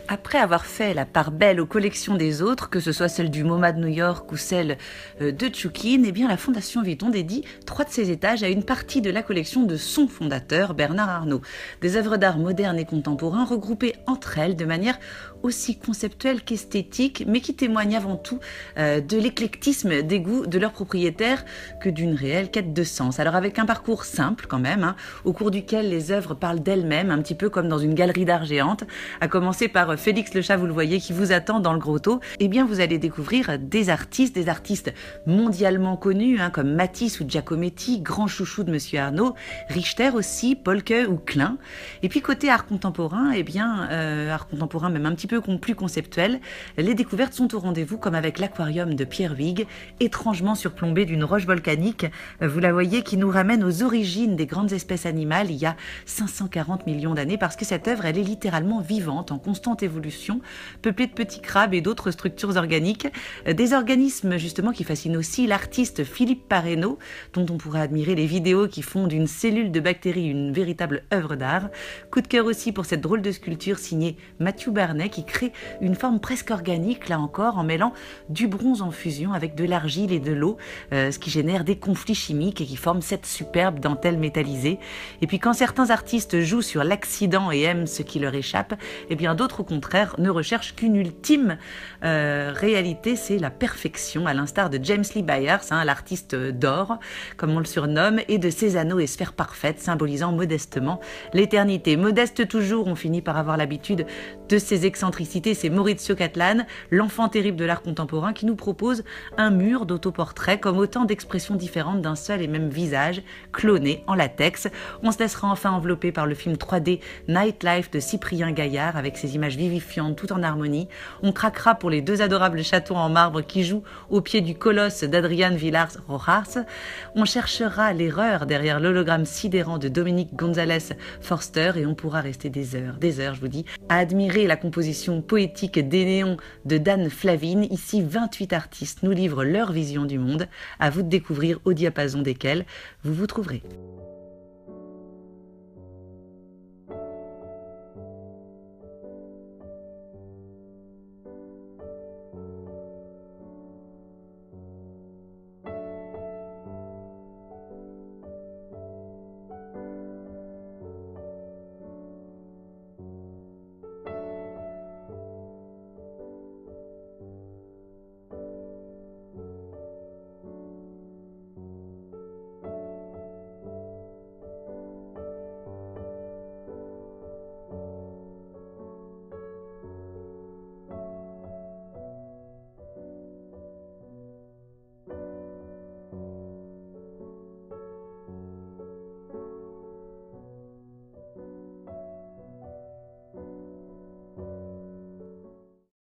Après avoir fait la part belle aux collections des autres, que ce soit celle du MoMA de New York ou celle de Choukin, eh bien la Fondation Vuitton dédie 3 de ses étages à une partie de la collection de son fondateur, Bernard Arnault. Des œuvres d'art modernes et contemporains regroupées entre elles de manière aussi conceptuelle qu'esthétique, mais qui témoignent avant tout de l'éclectisme des goûts de leurs propriétaires que d'une réelle quête de sens. Alors avec un parcours simple quand même, au cours duquel les œuvres parlent d'elles-mêmes, un petit peu comme dans une galerie d'art géante, à commencer par Félix Le Chat, vous le voyez, qui vous attend dans le grotto, eh bien vous allez découvrir des artistes mondialement connus, comme Matisse ou Giacometti, grand chouchou de Monsieur Arnault, Richter aussi, Polke ou Klein. Et puis côté art contemporain, eh bien art contemporain même un petit peu plus conceptuel, les découvertes sont au rendez-vous, comme avec l'aquarium de Pierre Huyghe, étrangement surplombé d'une roche volcanique, vous la voyez, qui nous ramène aux origines des grandes espèces animales il y a 540 millions d'années, parce que cette œuvre, elle est littéralement vivante, en constante évolution, peuplée de petits crabes et d'autres structures organiques, des organismes justement qui fascinent aussi l'artiste Philippe Parreno, dont on pourrait admirer les vidéos qui font d'une cellule de bactéries une véritable œuvre d'art. Coup de cœur aussi pour cette drôle de sculpture signée Matthew Barnet, qui crée une forme presque organique, là encore, en mêlant du bronze en fusion avec de l'argile et de l'eau, ce qui génère des conflits chimiques et qui forme cette superbe dentelle métallisée. Et puis quand certains artistes jouent sur l'accident et aiment ce qui leur échappe, eh bien d'autres au contraire ne recherchent qu'une ultime réalité, c'est la perfection, à l'instar de James Lee Byers, l'artiste d'or, comme on le surnomme, et de ses anneaux et sphères parfaites, symbolisant modestement l'éternité. Modeste toujours, on finit par avoir l'habitude de ses excentricités, c'est Maurizio Cattelan, l'enfant terrible de l'art contemporain, qui nous propose un mur d'autoportraits comme autant d'expressions différentes d'un seul et même visage, cloné en latex. On se laissera enfin envelopper par le film 3D Nightlife de Cyprien Gaillard, avec ses images vivifiantes tout en harmonie. On craquera pour les 2 adorables châteaux en marbre qui jouent au pied du colosse d'Adrián Villars Rojas. On cherchera l'erreur derrière l'hologramme sidérant de Dominique González Forster, et on pourra rester des heures, je vous dis, à admirer la composition poétique des néons de Dan Flavin. Ici, 28 artistes nous livrent leur vision du monde, à vous de découvrir au diapason desquels vous vous trouverez.